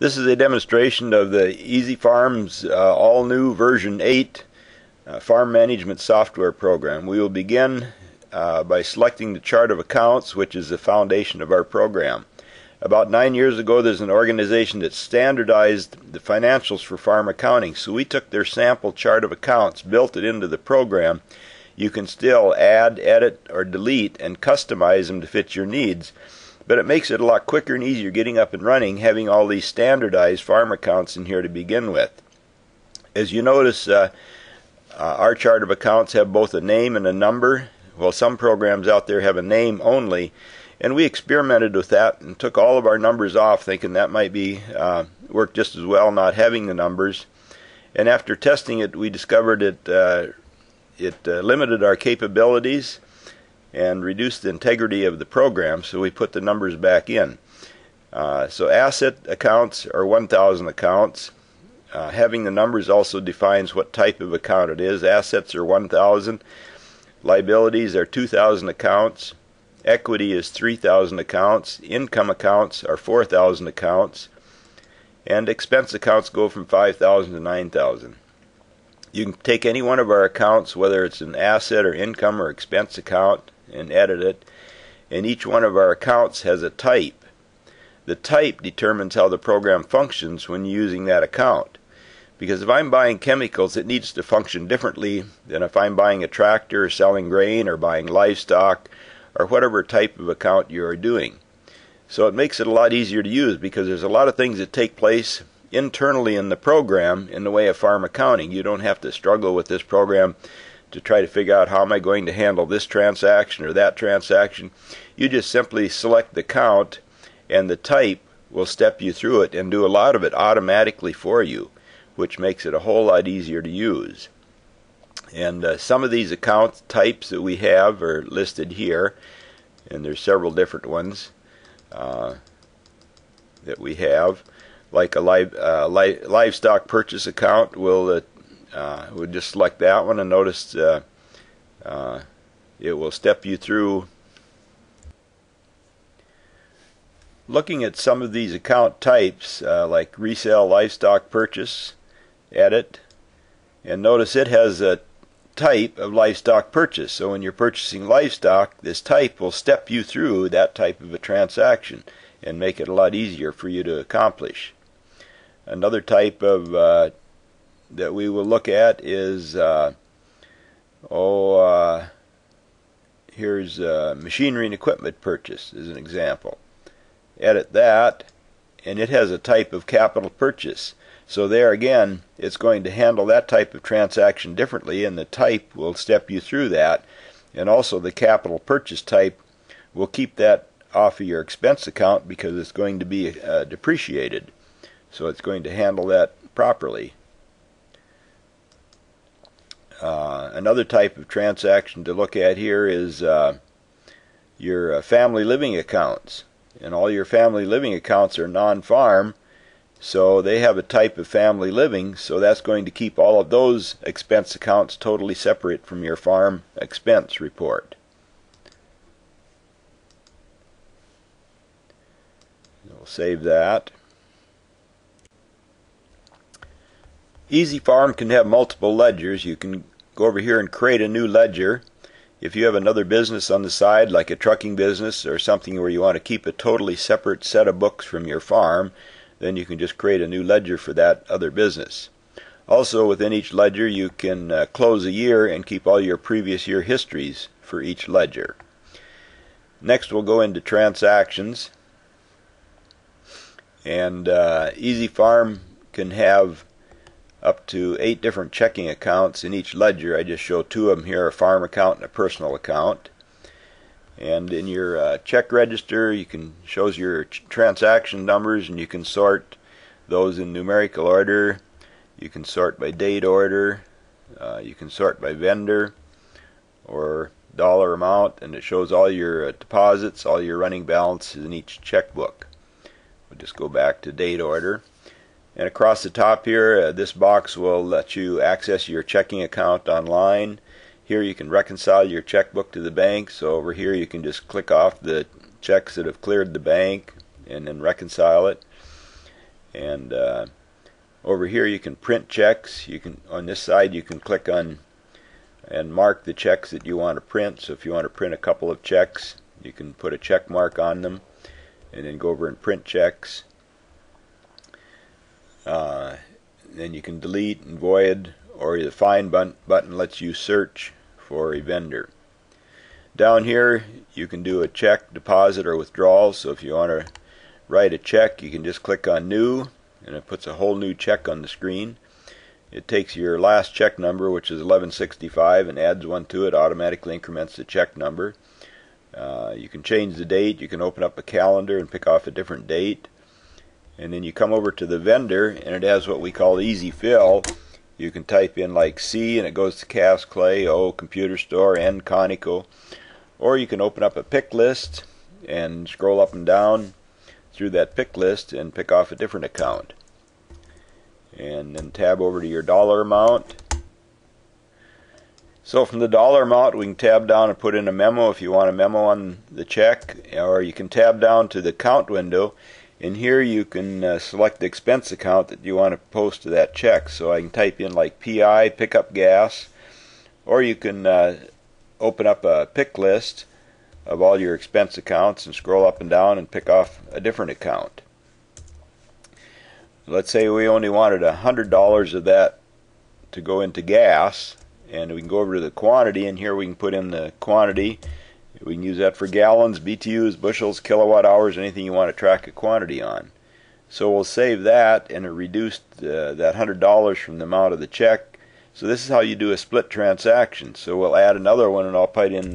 This is a demonstration of the EasyFarm's all-new version 8 farm management software program. We will begin by selecting the chart of accounts, which is the foundation of our program. About 9 years ago, there's an organization that standardized the financials for farm accounting. So we took their sample chart of accounts, built it into the program. You can still add, edit, or delete and customize them to fit your needs. But it makes it a lot quicker and easier getting up and running, having all these standardized farm accounts in here to begin with. As you notice, our chart of accounts have both a name and a number. Well, some programs out there have a name only, and we experimented with that and took all of our numbers off, thinking that might be work just as well not having the numbers. And after testing it, we discovered it limited our capabilities and reduced the integrity of the program, so we put the numbers back in. So asset accounts are 1,000 accounts. Having the numbers also defines what type of account it is. Assets are 1,000. Liabilities are 2,000 accounts. Equity is 3,000 accounts. Income accounts are 4,000 accounts. And expense accounts go from 5,000 to 9,000. You can take any one of our accounts, whether it's an asset or income or expense account, and edit it. And each one of our accounts has a type. The type determines how the program functions when using that account. Because if I'm buying chemicals, it needs to function differently than if I'm buying a tractor, or selling grain, or buying livestock, or whatever type of account you are doing. So it makes it a lot easier to use, because there's a lot of things that take place internally in the program in the way of farm accounting. You don't have to struggle with this program to try to figure out how am I going to handle this transaction or that transaction. You just simply select the account, and the type will step you through it and do a lot of it automatically for you, which makes it a whole lot easier to use. And some of these account types that we have are listed here, and there's several different ones that we have. Like a livestock purchase account, we'll just select that one, and notice it will step you through looking at some of these account types, like resale livestock purchase, edit, and notice it has a type of livestock purchase. So when you're purchasing livestock, this type will step you through that type of a transaction and make it a lot easier for you to accomplish. Another type of that we will look at is here's machinery and equipment purchase as an example. Edit that, and it has a type of capital purchase. So there again, it's going to handle that type of transaction differently, and the type will step you through that. And also the capital purchase type will keep that off of your expense account because it's going to be depreciated. So it's going to handle that properly. Another type of transaction to look at here is your family living accounts. And all your family living accounts are non-farm, so they have a type of family living, so that's going to keep all of those expense accounts totally separate from your farm expense report. We'll save that. EasyFarm can have multiple ledgers. You can go over here and create a new ledger. If you have another business on the side, like a trucking business or something where you want to keep a totally separate set of books from your farm, then you can just create a new ledger for that other business. Also, within each ledger, you can close a year and keep all your previous year histories for each ledger. Next, we'll go into transactions. And EasyFarm can have up to 8 different checking accounts in each ledger. I just show 2 of them here, a farm account and a personal account. And in your check register, you can shows your transaction numbers, and you can sort those in numerical order. You can sort by date order. You can sort by vendor or dollar amount, and it shows all your deposits, all your running balances in each checkbook. We'll just go back to date order. And across the top here, this box will let you access your checking account online. Here you can reconcile your checkbook to the bank. So over here you can just click off the checks that have cleared the bank and then reconcile it. And over here you can print checks. You can, on this side, you can click on and mark the checks that you want to print. So if you want to print a couple of checks, you can put a check mark on them and then go over and print checks. Then you can delete and void, or the find button lets you search for a vendor. Down here you can do a check, deposit, or withdrawal. So if you want to write a check, you can just click on new and it puts a whole new check on the screen. It takes your last check number, which is 1165, and adds one to it, automatically increments the check number. You can change the date. You can open up a calendar and pick off a different date. And then you come over to the vendor, and it has what we call easy fill. You can type in like C and it goes to Cast Clay, O, Computer Store, N, Conoco. Or you can open up a pick list and scroll up and down through that pick list and pick off a different account. And then tab over to your dollar amount. So from the dollar amount, we can tab down and put in a memo if you want a memo on the check, or you can tab down to the account window, and here you can select the expense account that you want to post to that check. So I can type in like PI, pick up gas, or you can open up a pick list of all your expense accounts and scroll up and down and pick off a different account. Let's say we only wanted $100 of that to go into gas, and we can go over to the quantity, and here we can put in the quantity. We can use that for gallons, BTUs, bushels, kilowatt hours, anything you want to track a quantity on. So we'll save that, and it reduced that $100 from the amount of the check. So this is how you do a split transaction. So we'll add another one, and I'll put in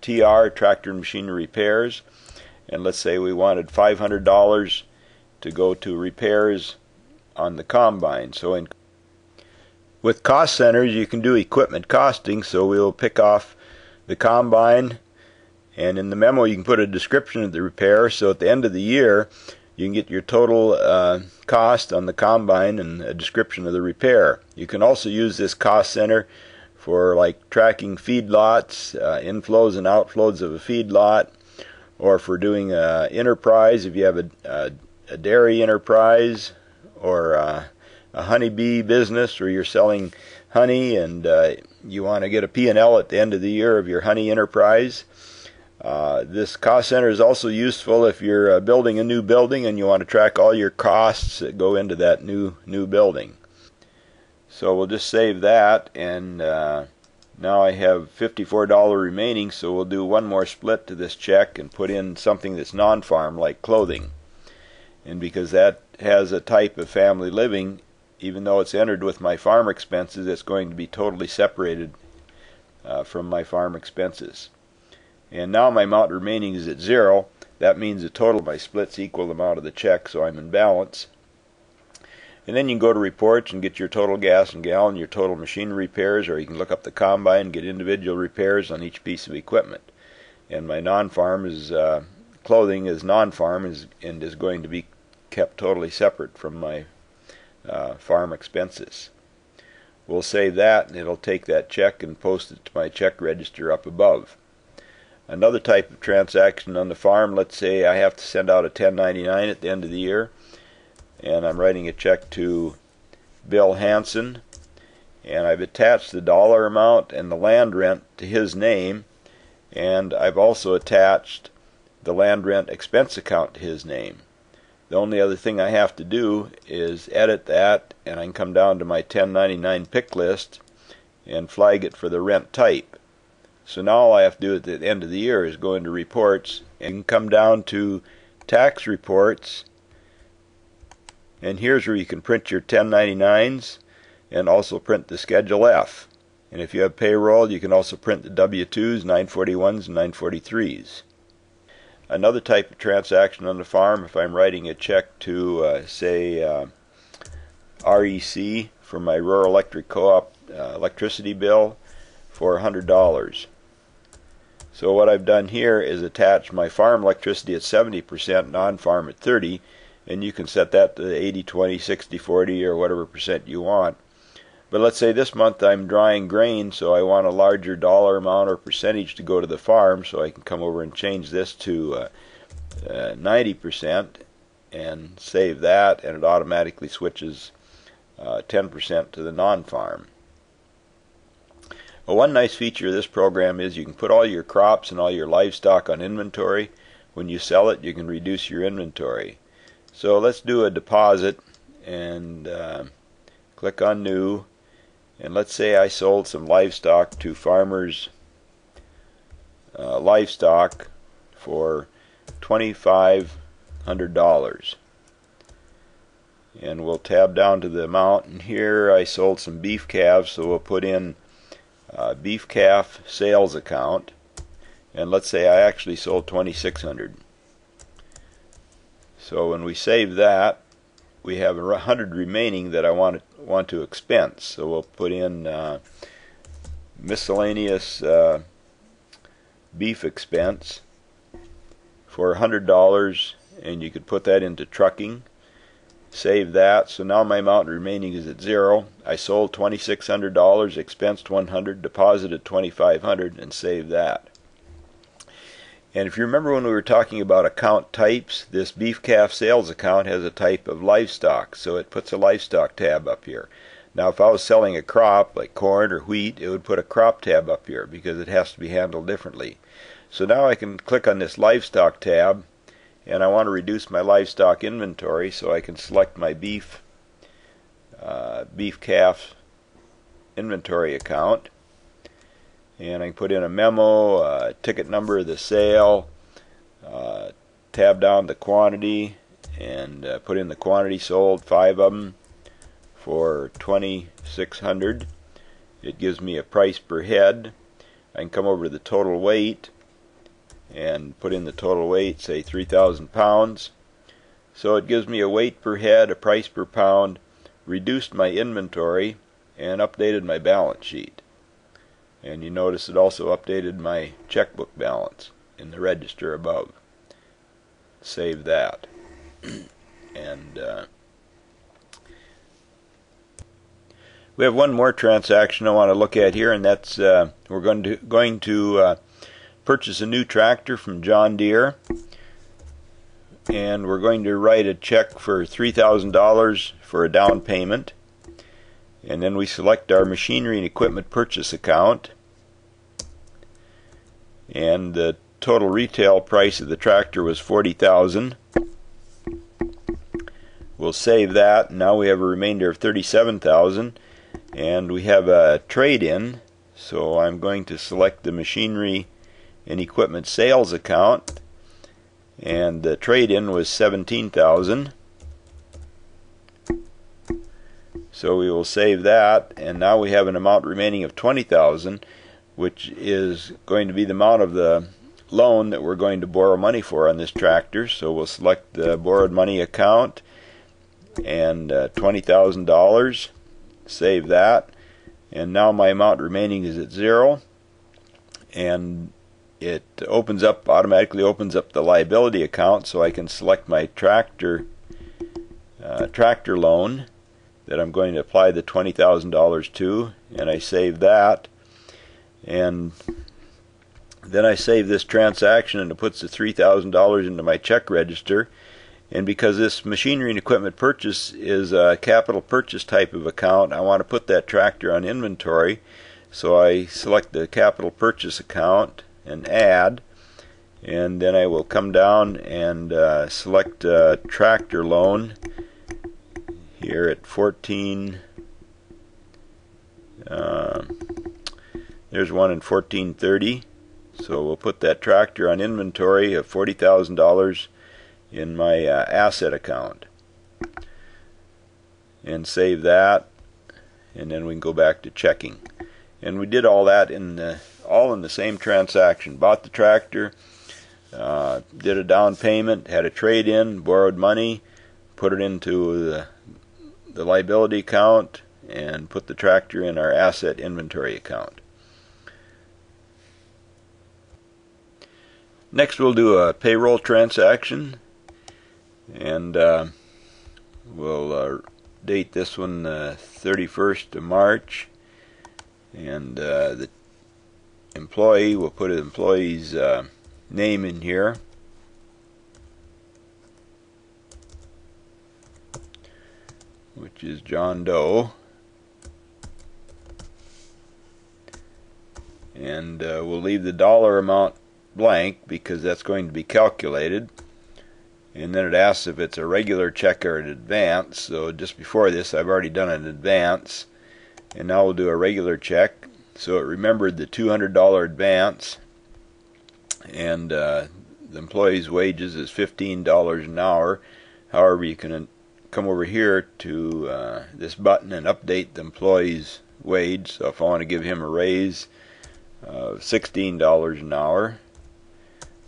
TR, Tractor and Machinery Repairs, and let's say we wanted $500 to go to repairs on the combine. So with cost centers you can do equipment costing, so we'll pick off the combine, and in the memo you can put a description of the repair, so at the end of the year you can get your total cost on the combine and a description of the repair. You can also use this cost center for like tracking feedlots, inflows and outflows of a feedlot, or for doing enterprise if you have a dairy enterprise, or a honeybee business where you're selling honey and you want to get a P&L at the end of the year of your honey enterprise. This cost center is also useful if you're building a new building and you want to track all your costs that go into that new building. So we'll just save that, and now I have $54 remaining, so we'll do one more split to this check and put in something that's non-farm like clothing. And because that has a type of family living, even though it's entered with my farm expenses, it's going to be totally separated from my farm expenses. And now my amount remaining is at 0. That means the total of my splits equal the amount of the check, so I'm in balance. And then you can go to reports and get your total gas and gallon, your total machine repairs, or you can look up the combine and get individual repairs on each piece of equipment. And my non-farm is clothing is non-farm and is going to be kept totally separate from my farm expenses. We'll save that, and it'll take that check and post it to my check register up above. Another type of transaction on the farm, let's say I have to send out a 1099 at the end of the year, and I'm writing a check to Bill Hansen, and I've attached the dollar amount and the land rent to his name, and I've also attached the land rent expense account to his name. The only other thing I have to do is edit that, and I can come down to my 1099 pick list and flag it for the rent type. So now all I have to do at the end of the year is go into reports and come down to tax reports, and here's where you can print your 1099s and also print the Schedule F. And if you have payroll, you can also print the W-2s, 941s, and 943s. Another type of transaction on the farm, if I'm writing a check to, say, REC for my Rural Electric Co-op electricity bill for $100. So what I've done here is attach my farm electricity at 70%, non-farm at 30%, and you can set that to 80, 20, 60, 40, or whatever percent you want. But let's say this month I'm drying grain, so I want a larger dollar amount or percentage to go to the farm, so I can come over and change this to 90%, and save that, and it automatically switches 10% to the non-farm. Well, one nice feature of this program is you can put all your crops and all your livestock on inventory. When you sell it, you can reduce your inventory. So let's do a deposit and click on New, and let's say I sold some livestock to Farmers Livestock for $2,500, and we'll tab down to the amount, and here I sold some beef calves, so we'll put in beef calf sales account, and let's say I actually sold 2,600. So when we save that, we have 100 remaining that I want to expense. So we'll put in miscellaneous beef expense for $100, and you could put that into trucking. Save that. So now my amount remaining is at zero. I sold $2,600, expensed $100, deposited $2,500, and save that. And if you remember when we were talking about account types, this beef calf sales account has a type of livestock, so it puts a livestock tab up here. Now if I was selling a crop like corn or wheat, it would put a crop tab up here because it has to be handled differently. So now I can click on this livestock tab, and I want to reduce my livestock inventory, so I can select my beef calf inventory account, and I can put in a memo, ticket number of the sale, tab down the quantity, and put in the quantity sold, 5 of them for $2,600. It gives me a price per head. I can come over to the total weight and put in the total weight, say 3,000 pounds. So it gives me a weight per head, a price per pound, reduced my inventory, and updated my balance sheet. And you notice it also updated my checkbook balance in the register above. Save that. And we have one more transaction I want to look at here, and that's we're going to purchase a new tractor from John Deere, and we're going to write a check for $3,000 for a down payment, and then we select our machinery and equipment purchase account, and the total retail price of the tractor was $40,000. We'll save that. Now we have a remainder of $37,000, and we have a trade-in, so I'm going to select the machinery and equipment sales account, and the trade-in was $17,000. So we will save that, and now we have an amount remaining of $20,000, which is going to be the amount of the loan that we're going to borrow money for on this tractor. So we'll select the borrowed money account and $20,000. Save that, and now my amount remaining is at zero, and it automatically opens up the liability account, so I can select my tractor loan that I'm going to apply the $20,000 to, and I save that, and then I save this transaction, and it puts the $3,000 into my check register. And because this machinery and equipment purchase is a capital purchase type of account, I want to put that tractor on inventory, so I select the capital purchase account and add, and then I will come down and select tractor loan here at 14. There's one in 1430, so we'll put that tractor on inventory of $40,000 in my asset account, and save that, and then we can go back to checking. And we did all that all in the same transaction. Bought the tractor, did a down payment, had a trade-in, borrowed money, put it into the liability account, and put the tractor in our asset inventory account. Next we'll do a payroll transaction, and we'll date this one 31st of March, and the employee, we'll put an employee's name in here, which is John Doe, and we'll leave the dollar amount blank because that's going to be calculated. And then it asks if it's a regular check or an advance. So just before this I've already done an advance, and now we'll do a regular check. So it remembered the $200 advance, and the employee's wages is $15 an hour. However, you can come over here to this button and update the employee's wage. So if I want to give him a raise of $16 an hour,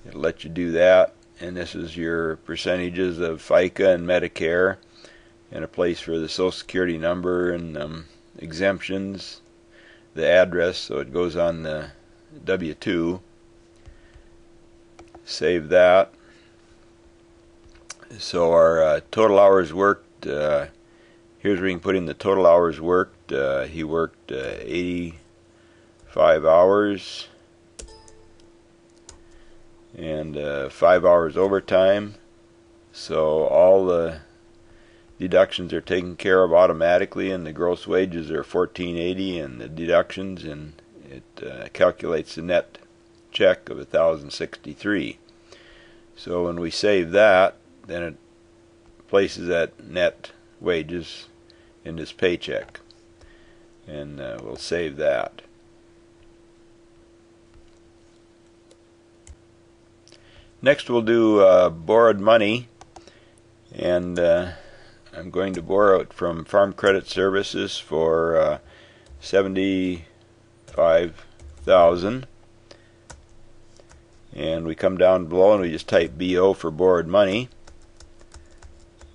it'll let you do that. And this is your percentages of FICA and Medicare, and a place for the Social Security number and exemptions, the address, so it goes on the W-2. Save that. So our total hours worked, here's where you can put in the total hours worked. He worked 85 hours and 5 hours overtime. So all the deductions are taken care of automatically, and the gross wages are $14.80, and the deductions, and it calculates the net check of $1,063. So when we save that, then it places that net wages in this paycheck, and we'll save that. Next we'll do borrowed money, and I'm going to borrow it from Farm Credit Services for $75,000, and we come down below and we just type BO for borrowed money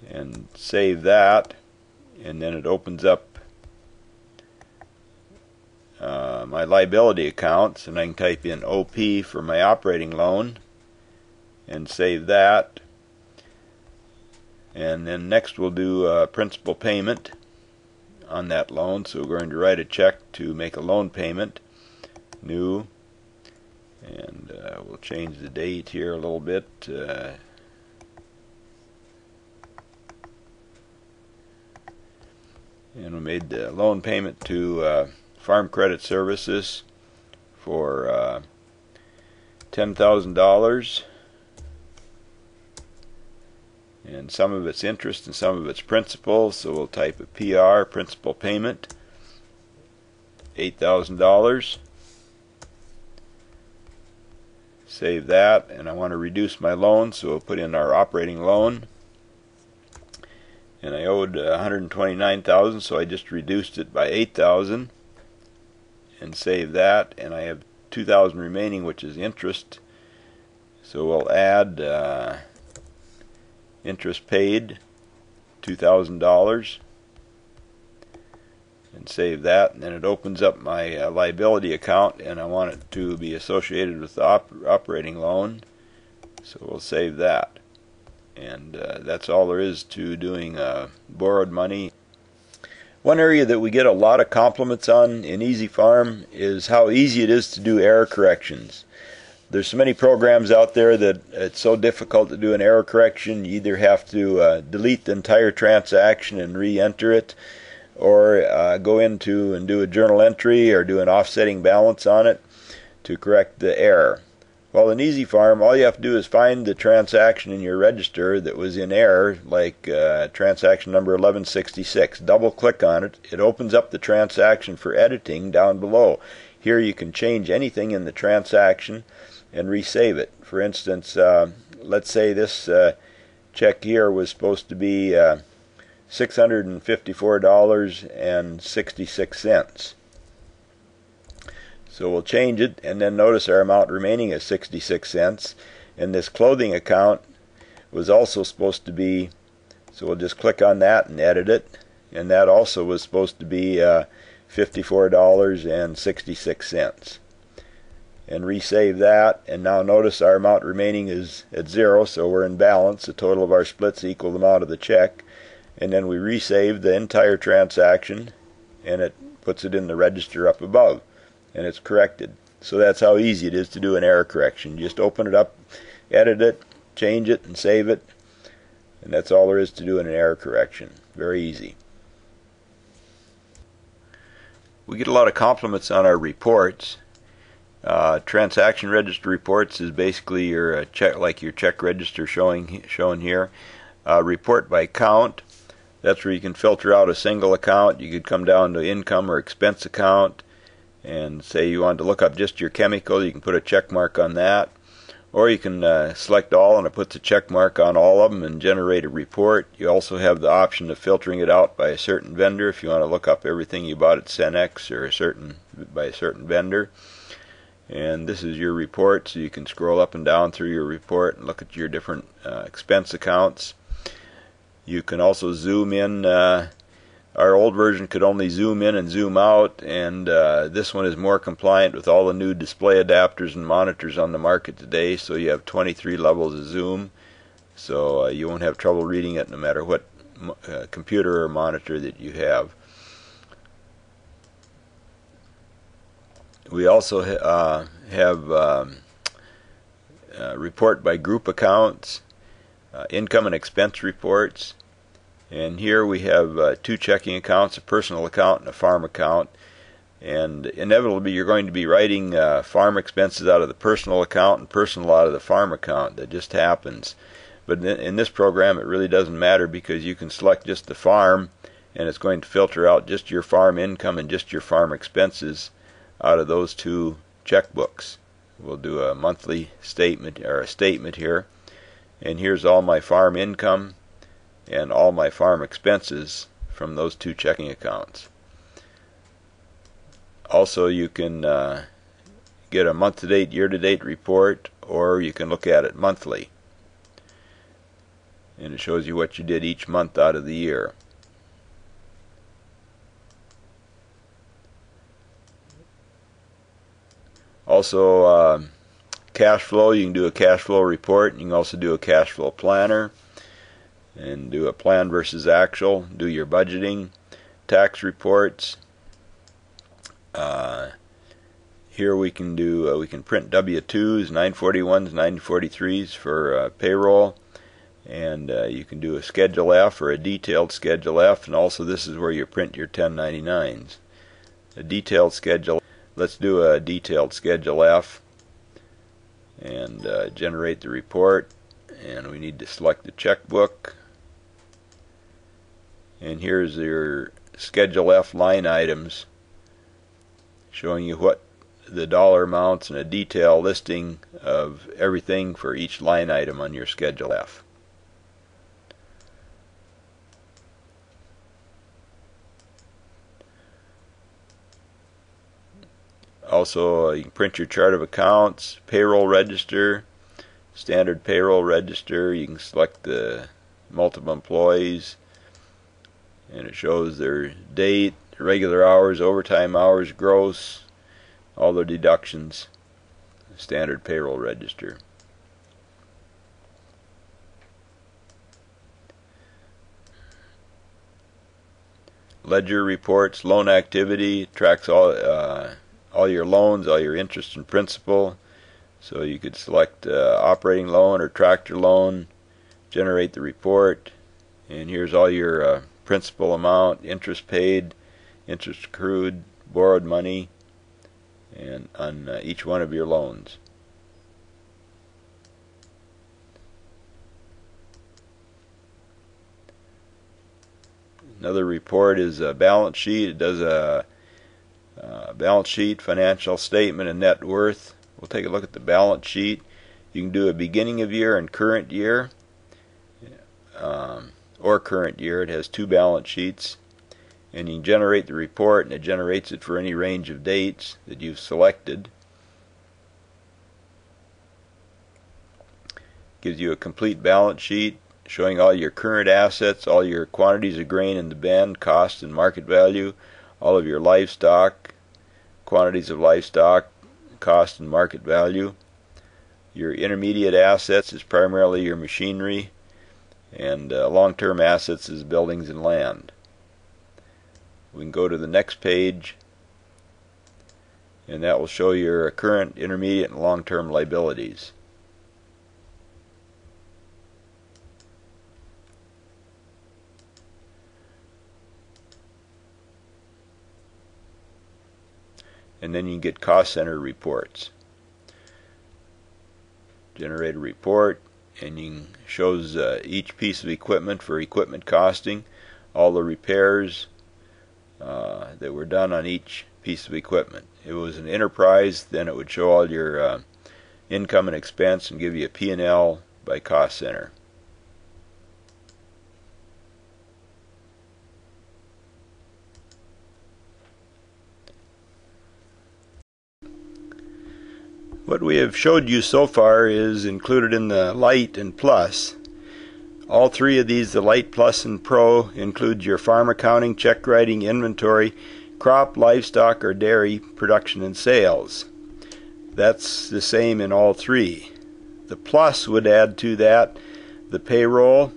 and save that, and then it opens up my liability accounts, and I can type in OP for my operating loan and save that. And then next we'll do principal payment on that loan. So we're going to write a check to make a loan payment, new, and we'll change the date here a little bit. And we made the loan payment to Farm Credit Services for $10,000. And some of it's interest and some of it's principal, so we'll type a PR, principal payment, $8,000. Save that, and I want to reduce my loan, so we'll put in our operating loan. And I owed $129,000, so I just reduced it by $8,000 and save that, and I have $2,000 remaining, which is interest. So we'll add interest paid, $2,000, and save that, and then it opens up my liability account, and I want it to be associated with the operating loan, so we'll save that. And that's all there is to doing borrowed money. One area that we get a lot of compliments on in EasyFarm is how easy it is to do error corrections. There's so many programs out there that it's so difficult to do an error correction. You either have to delete the entire transaction and re-enter it, or go into and do a journal entry or do an offsetting balance on it to correct the error. Well, in EasyFarm, all you have to do is find the transaction in your register that was in error, like transaction number 1166. Double click on it. It opens up the transaction for editing down below. Here you can change anything in the transaction and resave it. For instance, let's say this check here was supposed to be $654.66. So we'll change it, and then notice our amount remaining is 66 cents. And this clothing account was also supposed to be, so we'll just click on that and edit it, and that also was supposed to be $54.66. And resave that, and now notice our amount remaining is at 0, so we're in balance. The total of our splits equal the amount of the check. And then we resave the entire transaction, and it puts it in the register up above, and it's corrected. So that's how easy it is to do an error correction. You just open it up, edit it, change it, and save it, and that's all there is to do in an error correction. Very easy. We get a lot of compliments on our reports. Transaction register reports is basically your check, like your check register shown here. Report by count. That's where you can filter out a single account. You could come down to income or expense account and say you want to look up just your chemical. You can put a check mark on that. Or you can select all and it puts a check mark on all of them and generate a report. You also have the option of filtering it out by a certain vendor if you want to look up everything you bought at Cenex or by a certain vendor. And this is your report, so you can scroll up and down through your report and look at your different expense accounts. You can also zoom in. Our old version could only zoom in and zoom out, and this one is more compliant with all the new display adapters and monitors on the market today, so you have 23 levels of zoom, so you won't have trouble reading it no matter what computer or monitor that you have. We also have report by group accounts, income and expense reports. And here we have two checking accounts, a personal account and a farm account. And inevitably you're going to be writing farm expenses out of the personal account and personal out of the farm account. That just happens. But in this program it really doesn't matter, because you can select just the farm and it's going to filter out just your farm income and just your farm expenses out of those two checkbooks. We'll do a monthly statement, or a statement here. And here's all my farm income and all my farm expenses from those two checking accounts. Also, you can get a month-to-date, year-to-date report, or you can look at it monthly. And it shows you what you did each month out of the year. Also, cash flow, you can do a cash flow report. You can also do a cash flow planner and do a plan versus actual, do your budgeting, tax reports. Here we can do we can print W-2s, 941s, 943s for payroll, and you can do a Schedule F or a detailed Schedule F, and also this is where you print your 1099s. A detailed schedule. Let's do a detailed Schedule F and generate the report, and we need to select the checkbook. And here's your Schedule F line items, showing you what the dollar amounts and a detailed listing of everything for each line item on your Schedule F. Also, you can print your chart of accounts, payroll register, standard payroll register. You can select the multiple employees, and it shows their date, regular hours, overtime hours, gross, all their deductions. Standard payroll register. Ledger reports, loan activity, tracks all your loans, all your interest and principal. So you could select operating loan or tractor loan, generate the report, and here's all your principal amount, interest paid, interest accrued, borrowed money, and on each one of your loans. Another report is a balance sheet. It does a balance sheet, financial statement, and net worth. We'll take a look at the balance sheet. You can do a beginning of year and current year, or current year. It has two balance sheets, and you can generate the report, and it generates it for any range of dates that you've selected. Gives you a complete balance sheet showing all your current assets, all your quantities of grain in the bin, cost and market value, all of your livestock, quantities of livestock, cost and market value. Your intermediate assets is primarily your machinery, and long-term assets is buildings and land. We can go to the next page, and that will show your current, intermediate, and long-term liabilities. and then you can get cost center reports. Generate a report, and you shows each piece of equipment for equipment costing, all the repairs that were done on each piece of equipment. If it was an enterprise, then it would show all your income and expense and give you a P&L by cost center. What we have showed you so far is included in the Lite and Plus. All three of these, the Lite, Plus, and Pro, include your farm accounting, check writing, inventory, crop, livestock, or dairy production and sales. That's the same in all three. The Plus would add to that the payroll.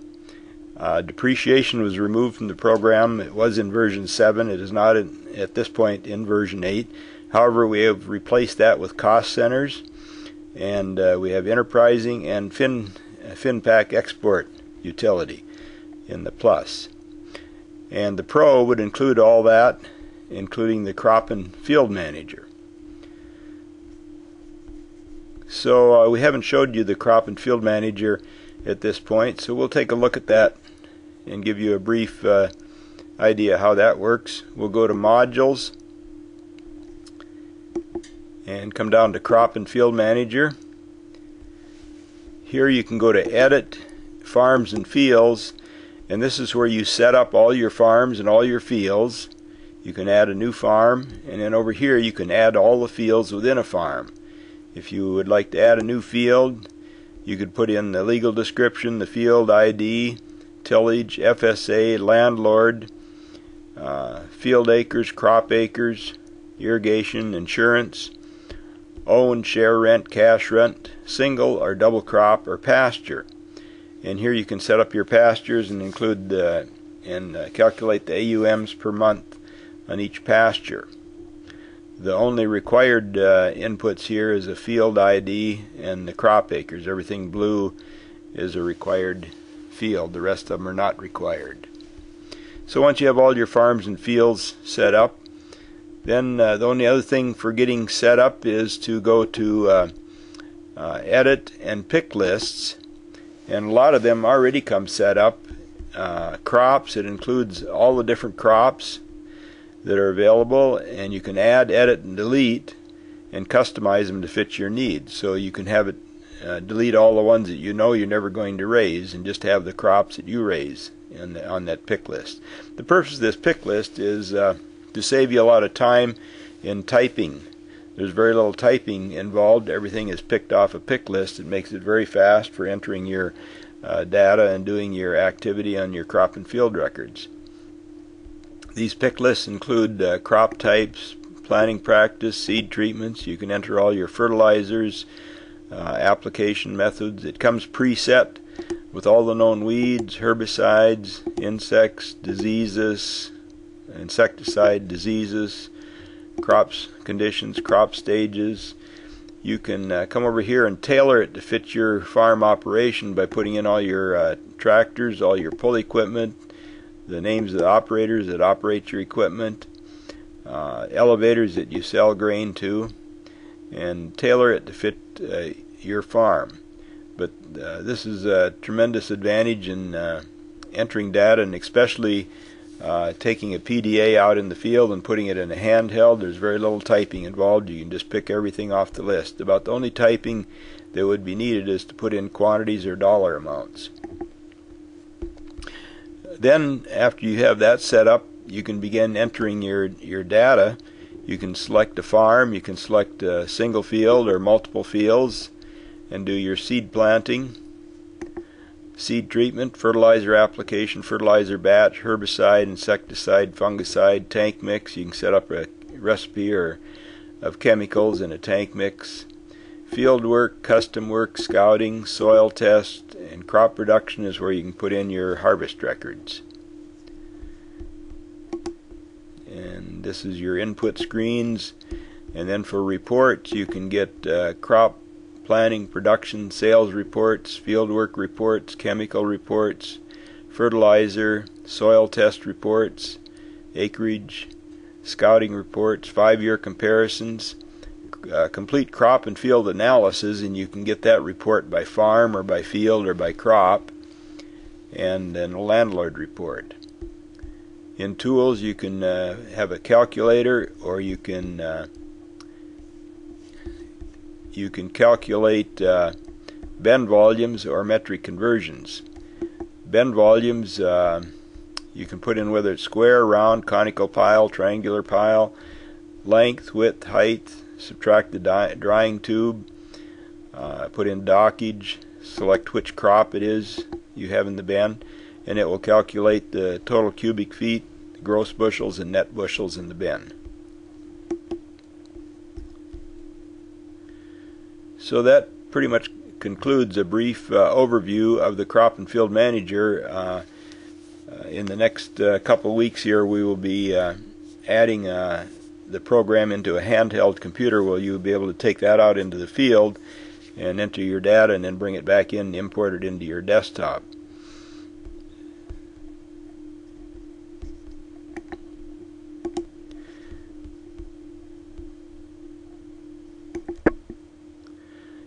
Depreciation was removed from the program. It was in version 7. It is not at this point in version 8. However, we have replaced that with cost centers, and we have enterprising and FinPack export utility in the Plus. And the Pro would include all that, including the crop and field manager. So we haven't showed you the crop and field manager at this point, so we'll take a look at that and give you a brief idea how that works. We'll go to modules and come down to crop and field manager. Here you can go to edit farms and fields, and this is where you set up all your farms and all your fields. You can add a new farm, and then over here you can add all the fields within a farm. If you would like to add a new field, you could put in the legal description, the field ID, tillage, FSA, landlord, field acres, crop acres, irrigation, insurance, own, share rent, cash rent, single or double crop, or pasture. And here you can set up your pastures and include and calculate the AUMs per month on each pasture. The only required inputs here is a field ID and the crop acres. Everything blue is a required field. The rest of them are not required. So once you have all your farms and fields set up, then the only other thing for getting set up is to go to edit and pick lists, and a lot of them already come set up. Crops, it includes all the different crops that are available, and you can add, edit, and delete and customize them to fit your needs. So you can have it delete all the ones that you know you're never going to raise and just have the crops that you raise on that pick list. The purpose of this pick list is to save you a lot of time in typing. There's very little typing involved. Everything is picked off a pick list. It makes it very fast for entering your data and doing your activity on your crop and field records. These pick lists include crop types, planting practice, seed treatments. You can enter all your fertilizers, application methods. It comes preset with all the known weeds, herbicides, insects, diseases, insecticide diseases, crops conditions, crop stages. You can come over here and tailor it to fit your farm operation by putting in all your tractors, all your pull equipment, the names of the operators that operate your equipment, elevators that you sell grain to, and tailor it to fit your farm. But this is a tremendous advantage in entering data, and especially taking a PDA out in the field and putting it in a handheld. There's very little typing involved. You can just pick everything off the list. About the only typing that would be needed is to put in quantities or dollar amounts. Then after you have that set up, you can begin entering your data. You can select a farm, you can select a single field or multiple fields and do your seed planting, seed treatment, fertilizer application, fertilizer batch, herbicide, insecticide, fungicide, tank mix. You can set up a recipe of chemicals in a tank mix. Field work, custom work, scouting, soil test, and crop production is where you can put in your harvest records. And this is your input screens. And then for reports, you can get crop planning, production, sales reports, field work reports, chemical reports, fertilizer, soil test reports, acreage, scouting reports, 5-year comparisons, complete crop and field analysis, and you can get that report by farm or by field or by crop, and then a landlord report. In tools, you can have a calculator, or you can calculate bend volumes or metric conversions. Bend volumes, you can put in whether it's square, round, conical pile, triangular pile, length, width, height, subtract the drying tube, put in dockage, select which crop it is you have in the bend, and it will calculate the total cubic feet, gross bushels, and net bushels in the bin. So that pretty much concludes a brief overview of the Crop and Field Manager. In the next couple of weeks here, we will be adding the program into a handheld computer where you'll be able to take that out into the field and enter your data and then bring it back in and import it into your desktop.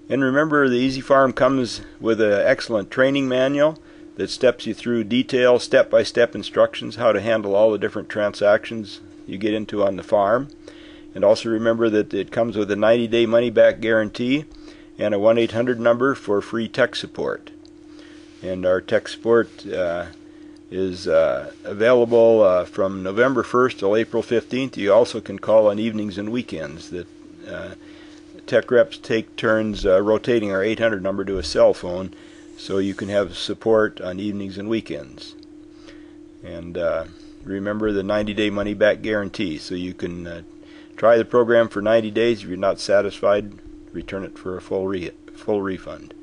And remember, the EasyFarm comes with an excellent training manual that steps you through detailed step-by-step instructions how to handle all the different transactions you get into on the farm. And also remember that it comes with a 90-day money-back guarantee and a 1-800 number for free tech support. And our tech support is available from November 1st till April 15th. You also can call on evenings and weekends. That tech reps take turns rotating our 800 number to a cell phone, so you can have support on evenings and weekends. And remember the 90-day money-back guarantee, so you can try the program for 90 days. If you're not satisfied, return it for a full refund.